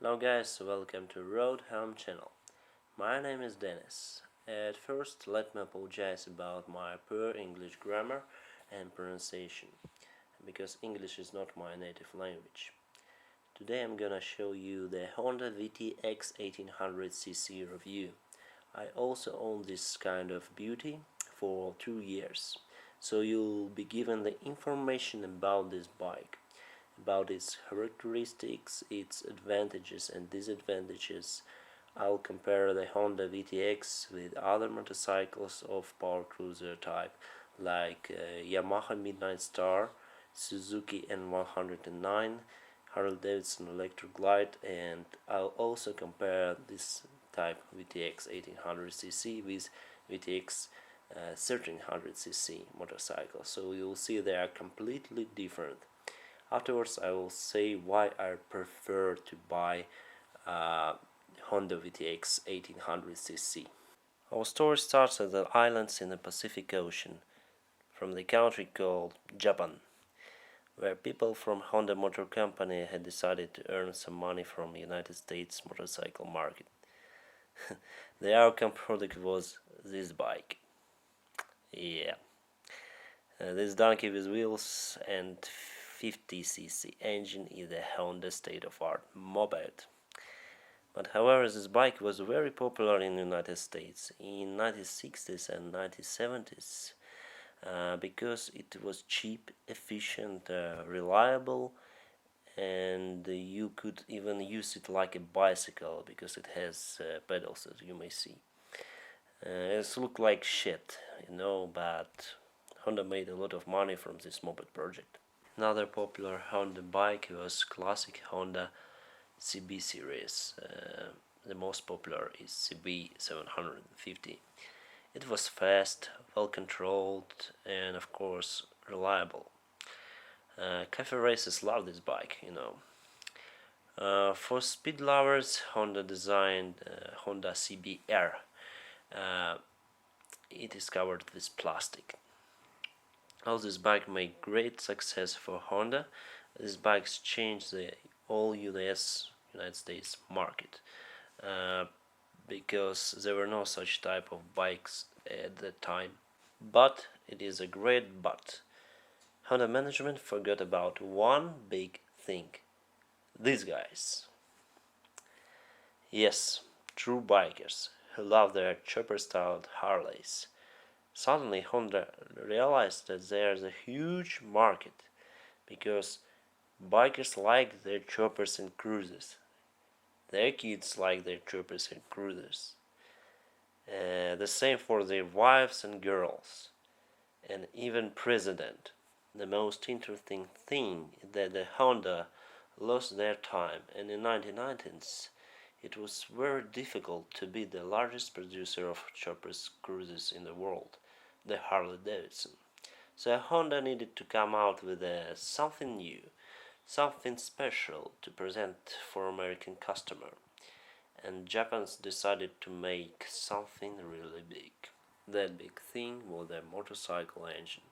Hello guys, welcome to Road Home channel. My name is Dennis. At first, let me apologize about my poor English grammar and pronunciation, because English is not my native language. Today I'm gonna show you the Honda VTX 1800cc review. I also own this kind of beauty for 2 years, so you'll be given the information about this bike, about its characteristics, its advantages and disadvantages. I'll compare the Honda VTX with other motorcycles of power cruiser type like Yamaha Midnight Star, Suzuki N109, Harley-Davidson Electric Glide, and I'll also compare this type VTX 1800cc with VTX 1300cc motorcycle, so you'll see they are completely different. Afterwards I will say why I prefer to buy Honda VTX 1800cc. Our story starts at the islands in the Pacific Ocean, from the country called Japan, where people from Honda Motor Company had decided to earn some money from the United States motorcycle market. The outcome product was this bike. Yeah, this donkey with wheels and 50cc engine is the Honda state-of-art moped. But however, this bike was very popular in the United States in 1960s and 1970s because it was cheap, efficient, reliable, and you could even use it like a bicycle because it has pedals, as you may see. It looked like shit, but Honda made a lot of money from this moped project. Another popular Honda bike was classic Honda CB series. The most popular is CB 750. It was fast, well controlled, and of course reliable. Cafe racers love this bike. For speed lovers, Honda designed Honda CBR. It is covered with plastic. All this bike made great success for Honda. These bikes changed the all United States market because there were no such type of bikes at the time. But it is a great but. Honda management forgot about one big thing. These guys. Yes, true bikers who love their chopper-styled Harleys. Suddenly Honda realized that there's a huge market because bikers like their choppers and cruisers. Their kids like their choppers and cruisers. The same for their wives and girls, and even president. The most interesting thing is that the Honda lost their time, and in the 1990s it was very difficult to be the largest producer of choppers cruisers in the world, the Harley-Davidson. So Honda needed to come out with something new, something special to present for American customer. And Japan's decided to make something really big. That big thing was the motorcycle engine,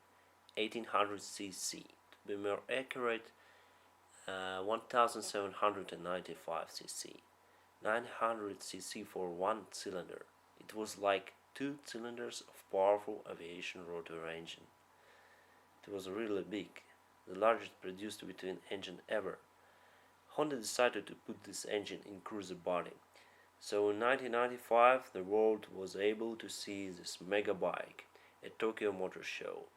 1800cc. To be more accurate, 1795cc. 900cc for one cylinder. It was like 2 cylinders of powerful aviation rotor engine. It was really big, the largest produced between engine ever. Honda decided to put this engine in cruiser body. So in 1995 the world was able to see this mega bike at Tokyo Motor Show.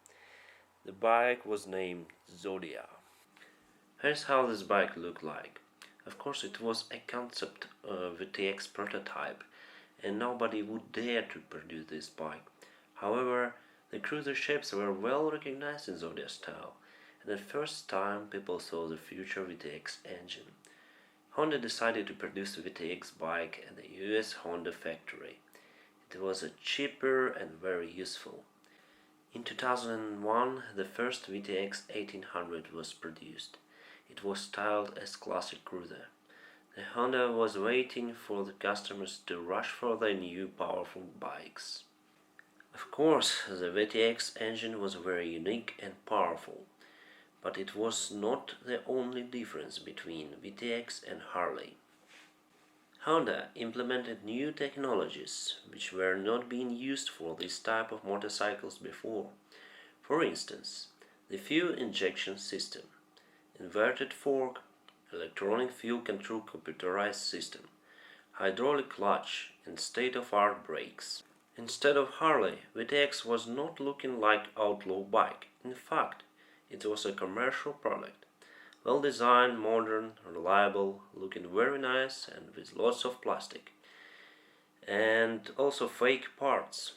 The bike was named Zodiac. Here's how this bike looked like. Of course it was a concept VTX prototype and nobody would dare to produce this bike. However, the cruiser shapes were well recognized in Zodiac style, and the first time people saw the future VTX engine. Honda decided to produce the VTX bike at the US Honda factory. It was cheaper and very useful. In 2001, the first VTX 1800 was produced. It was styled as classic cruiser. The Honda was waiting for the customers to rush for their new powerful bikes. Of course, the VTX engine was very unique and powerful, but it was not the only difference between VTX and Harley. Honda implemented new technologies which were not being used for this type of motorcycles before. For instance, the fuel injection system, inverted fork, electronic fuel control computerized system, hydraulic clutch, and state-of-art brakes. Instead of Harley, VTX was not looking like outlaw bike. In fact, it was a commercial product. Well designed, modern, reliable, looking very nice and with lots of plastic. And also fake parts,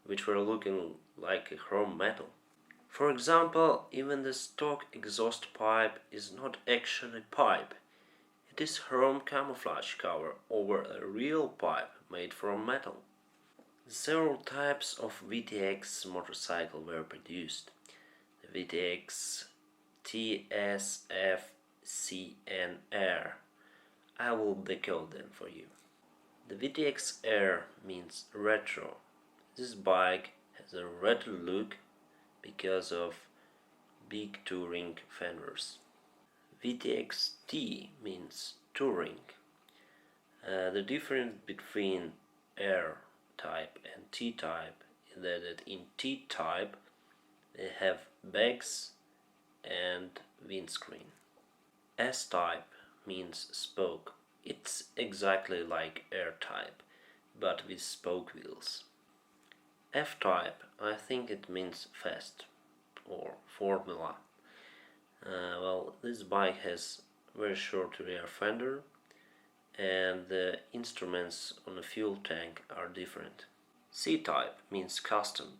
which were looking like a chrome metal. For example, even the stock exhaust pipe is not actually pipe. It is chrome camouflage cover over a real pipe made from metal. Several types of VTX motorcycle were produced. The VTX TSFCNR. I will decode them for you. The VTX R means retro. This bike has a retro look because of big touring fenders. VTX T means touring. The difference between R type and T type is that in T type they have bags and windscreen. S type means spoke. It's exactly like R type, but with spoke wheels. F type, I think it means fast or formula. Well, this bike has very short rear fender and the instruments on the fuel tank are different. C type means custom.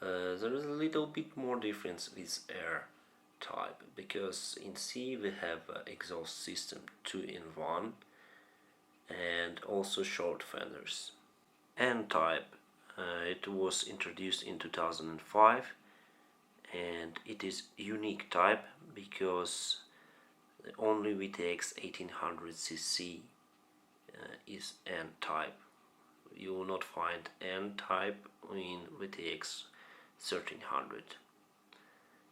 There is a little bit more difference with R type because in C we have exhaust system 2-in-1 and also short fenders. N type, it was introduced in 2005 and it is unique type because the only VTX 1800cc is N type. You will not find N type in VTX 1300.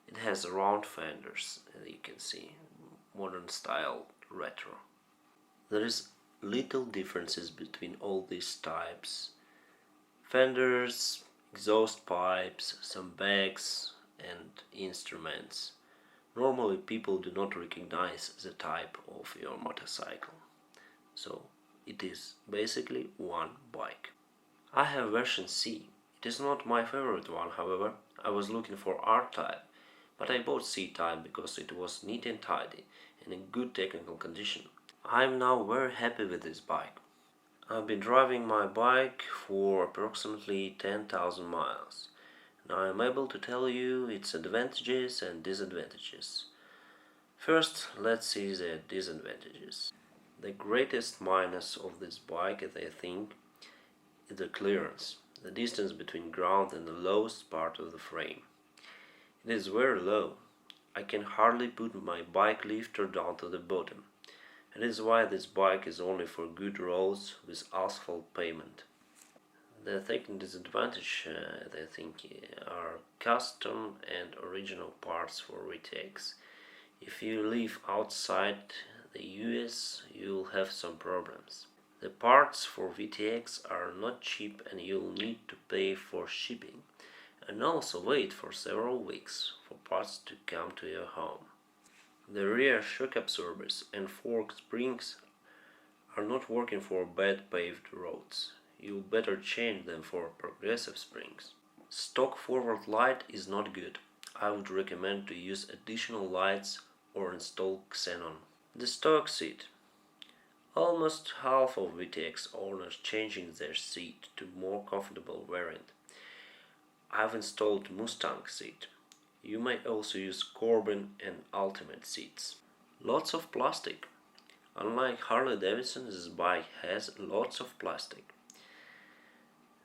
It has round fenders, as you can see, modern style retro. There is little differences between all these types. Fenders, exhaust pipes, some bags and instruments. Normally people do not recognize the type of your motorcycle. So it is basically one bike. I have version C. It is not my favorite one, however. I was looking for R type, but I bought C type because it was neat and tidy and in good technical condition. I am now very happy with this bike. I've been driving my bike for approximately 10,000 miles. Now I am able to tell you its advantages and disadvantages. First, let's see the disadvantages. The greatest minus of this bike, I think, is the clearance, the distance between ground and the lowest part of the frame. It is very low. I can hardly put my bike lifter down to the bottom. That is why this bike is only for good roads with asphalt pavement. The second disadvantage, I think, are custom and original parts for VTX. If you live outside the US, you'll have some problems. The parts for VTX are not cheap and you'll need to pay for shipping and also wait for several weeks for parts to come to your home. The rear shock absorbers and fork springs are not working for bad paved roads. You better change them for progressive springs. Stock forward light is not good. I would recommend to use additional lights or install xenon. The stock seat. Almost half of VTX owners changing their seat to more comfortable variant. I've installed Mustang seat. You may also use Corbin and Ultimate seats. Lots of plastic. Unlike Harley-Davidson, this bike has lots of plastic.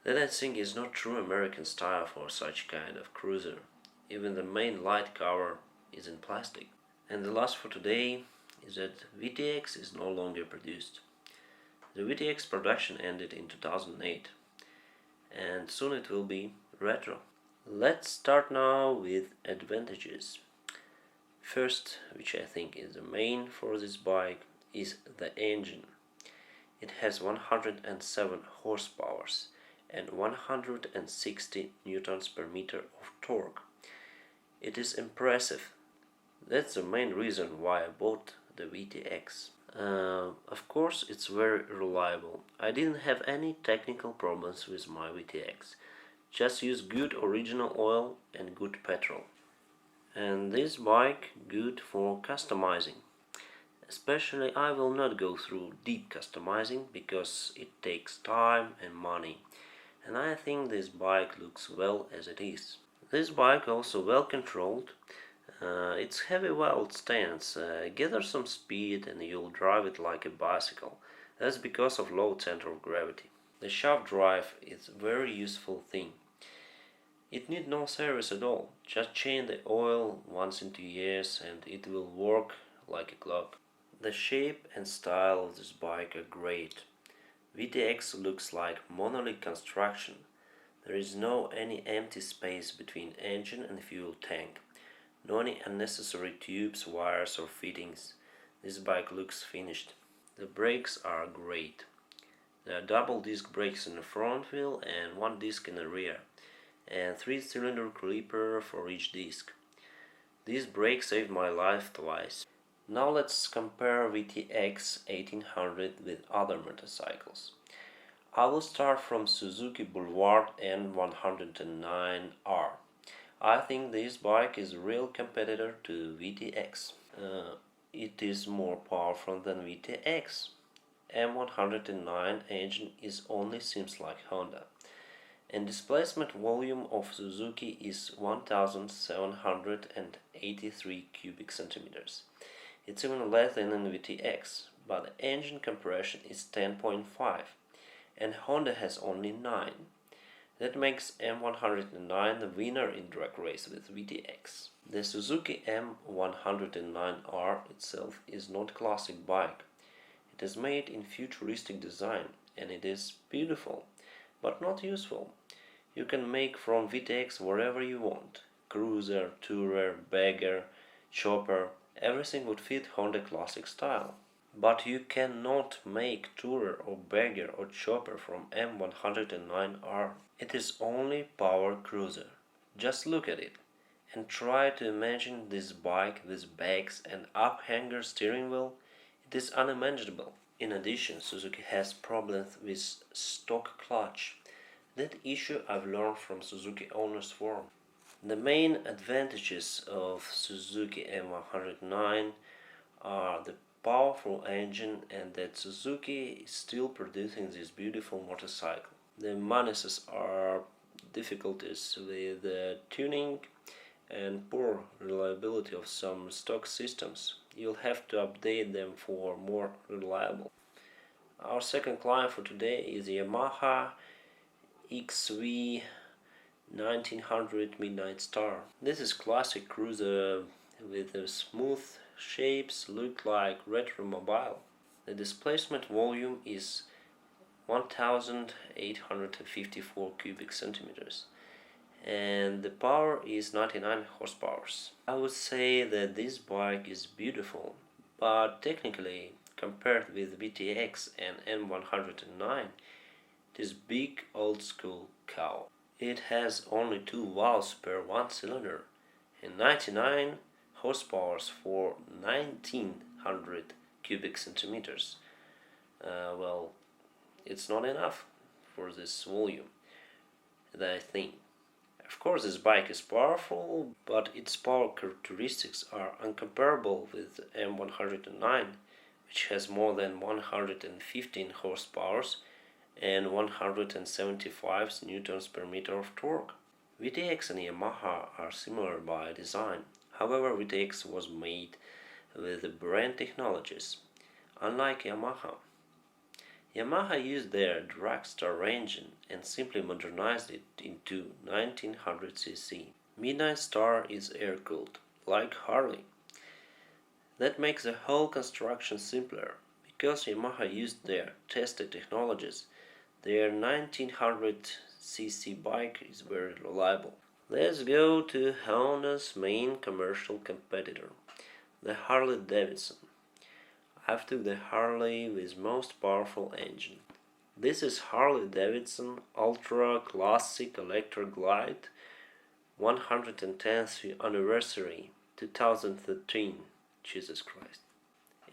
That I think is not true American style for such kind of cruiser. Even the main light cover is in plastic. And the last for today is that VTX is no longer produced. The VTX production ended in 2008 and soon it will be retro. Let's start now with advantages. First, which I think is the main for this bike, is the engine. It has 107 horsepower and 160 newtons per meter of torque. It is impressive. That's the main reason why I bought the VTX. Of course, it's very reliable. I didn't have any technical problems with my VTX. Just use good original oil and good petrol. And this bike good for customizing. Especially I will not go through deep customizing because it takes time and money. And I think this bike looks well as it is. This bike also well controlled. Its heavy weld stance, gather some speed and you'll drive it like a bicycle. That's because of low center of gravity. The shaft drive is a very useful thing. It need no service at all. Just change the oil once in 2 years and it will work like a clock. The shape and style of this bike are great. VTX looks like monolith construction. There is no any empty space between engine and fuel tank. No any unnecessary tubes, wires or fittings. This bike looks finished. The brakes are great. There are double disc brakes in the front wheel and one disc in the rear, and 3-cylinder caliper for each disc. These brakes saved my life twice. Now let's compare VTX 1800 with other motorcycles. I will start from Suzuki Boulevard M109R. I think this bike is a real competitor to VTX. It is more powerful than VTX. M109 engine is only seems like Honda. And displacement volume of Suzuki is 1783 cubic centimeters. It's even less than in VTX, but the engine compression is 10.5 and Honda has only 9. That makes M109 the winner in drag race with VTX. The Suzuki M109R itself is not classic bike. It is made in futuristic design and it is beautiful, but not useful. You can make from VTX whatever you want. Cruiser, tourer, bagger, chopper, everything would fit Honda classic style. But you cannot make tourer or bagger or chopper from M109R. It is only power cruiser. Just look at it and try to imagine this bike with bags and up-hanger steering wheel. It is unimaginable. In addition, Suzuki has problems with stock clutch. That issue I've learned from Suzuki owners forum. The main advantages of Suzuki M109 are the powerful engine and that Suzuki is still producing this beautiful motorcycle. The minuses are difficulties with tuning and poor reliability of some stock systems. You'll have to update them for more reliable. Our second client for today is the Yamaha XV 1900 Midnight Star. This is classic cruiser with smooth shapes, look like retromobile. The displacement volume is 1854 cubic centimeters and the power is 99 horsepower. I would say that this bike is beautiful, but technically compared with VTX and M109 it is big old school cow. It has only 2 valves per 1 cylinder and 99 horsepower for 1900 cubic centimeters. Well, it's not enough for this volume, I think. Of course, this bike is powerful, but its power characteristics are incomparable with M109, which has more than 115 horsepower and 175 newtons per meter of torque. VTX and Yamaha are similar by design. However, VTX was made with the brand technologies, unlike Yamaha. Yamaha used their dragster engine and simply modernized it into 1900cc. Midnight Star is air-cooled, like Harley. That makes the whole construction simpler. Because Yamaha used their tested technologies, their 1900cc bike is very reliable. Let's go to Honda's main commercial competitor, the Harley-Davidson. I've took the Harley with most powerful engine. This is Harley-Davidson Ultra Classic Electric Glide 110th anniversary 2013. Jesus Christ.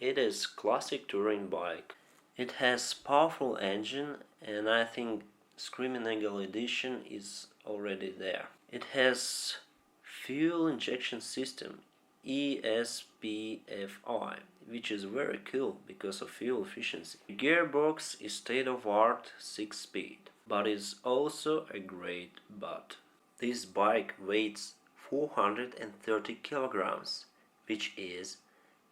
It is classic touring bike. It has powerful engine and I think Screaming Eagle edition is already there. It has fuel injection system ESPFI, which is very cool because of fuel efficiency. The gearbox is state-of-art 6-speed, but is also a great butt. This bike weighs 430 kilograms, which is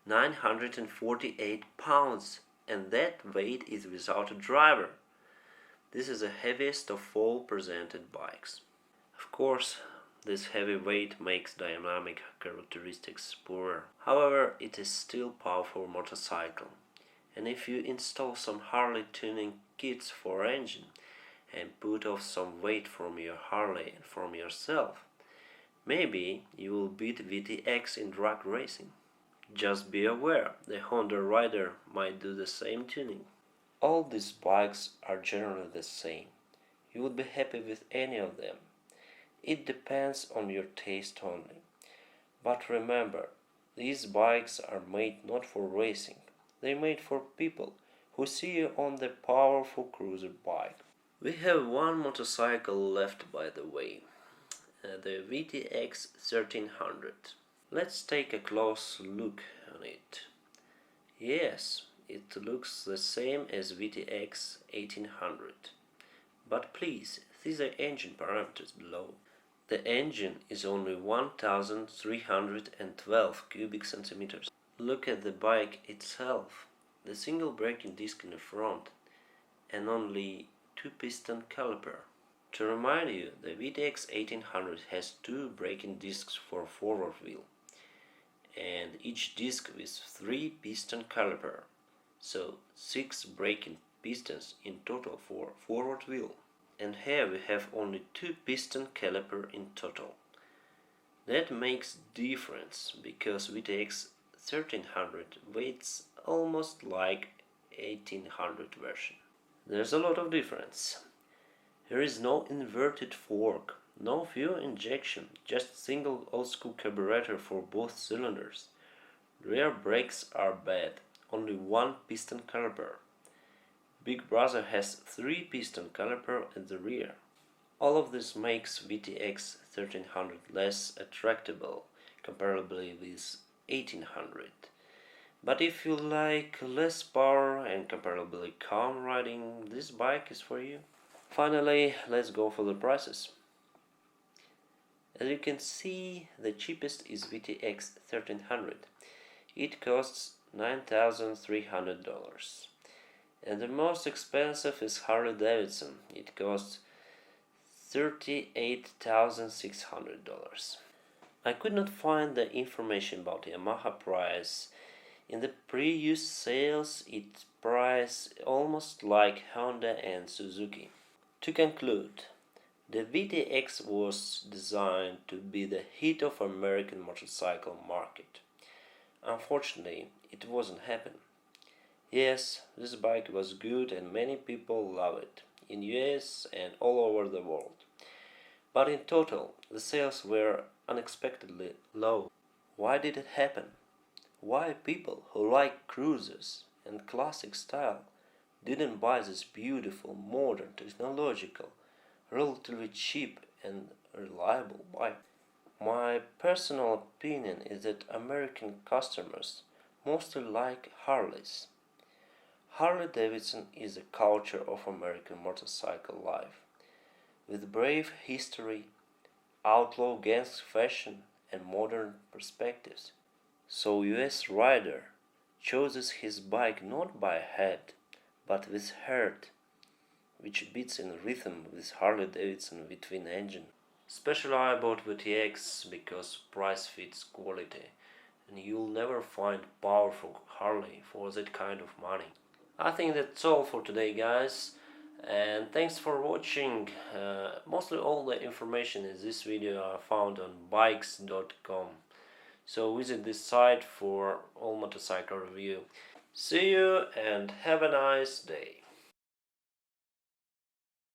948 pounds, and that weight is without a driver. This is the heaviest of all presented bikes. Of course, this heavy weight makes dynamic characteristics poorer. However, it is still a powerful motorcycle. And if you install some Harley tuning kits for engine and put off some weight from your Harley and from yourself, maybe you will beat VTX in drag racing. Just be aware, the Honda rider might do the same tuning. All these bikes are generally the same. You would be happy with any of them. It depends on your taste only. But remember, these bikes are made not for racing. They're made for people who see you on the powerful cruiser bike. We have one motorcycle left, by the way, the VTX 1300. Let's take a close look on it. Yes, it looks the same as VTX 1800. But please, these are engine parameters below. The engine is only 1312 cubic centimeters. Look at the bike itself. The single braking disc in the front and only 2-piston caliper. To remind you, the VTX 1800 has 2 braking discs for forward wheel and each disc with 3-piston caliper, so 6 braking pistons in total for forward wheel. And here we have only 2-piston caliper in total. That makes difference because VTX 1300 weighs almost like 1800 version. There's a lot of difference. There is no inverted fork, no fuel injection, just single old-school carburetor for both cylinders. Rear brakes are bad, only 1-piston caliper. Big Brother has 3-piston caliper at the rear. All of this makes VTX 1300 less attractable comparably with 1800. But if you like less power and comparably calm riding, this bike is for you. Finally, let's go for the prices. As you can see, the cheapest is VTX 1300. It costs $9,300. And the most expensive is Harley-Davidson. It costs $38,600. I could not find the information about the Yamaha price. In the previous sales, it priced almost like Honda and Suzuki. To conclude, the VTX was designed to be the hit of American motorcycle market. Unfortunately, it wasn't happening. Yes, this bike was good and many people love it, in US and all over the world. But in total, the sales were unexpectedly low. Why did it happen? Why people who like cruisers and classic style didn't buy this beautiful, modern, technological, relatively cheap and reliable bike? My personal opinion is that American customers mostly like Harleys. Harley-Davidson is the culture of American motorcycle life, with brave history, outlaw gangster fashion and modern perspectives. So US rider chooses his bike not by head, but with heart, which beats in rhythm with Harley-Davidson twin engine. Especially I bought VTX because price fits quality, and you'll never find powerful Harley for that kind of money. I think that's all for today, guys, and thanks for watching. Mostly all the information in this video are found on bikes.com, so visit this site for all motorcycle review. See you and have a nice day.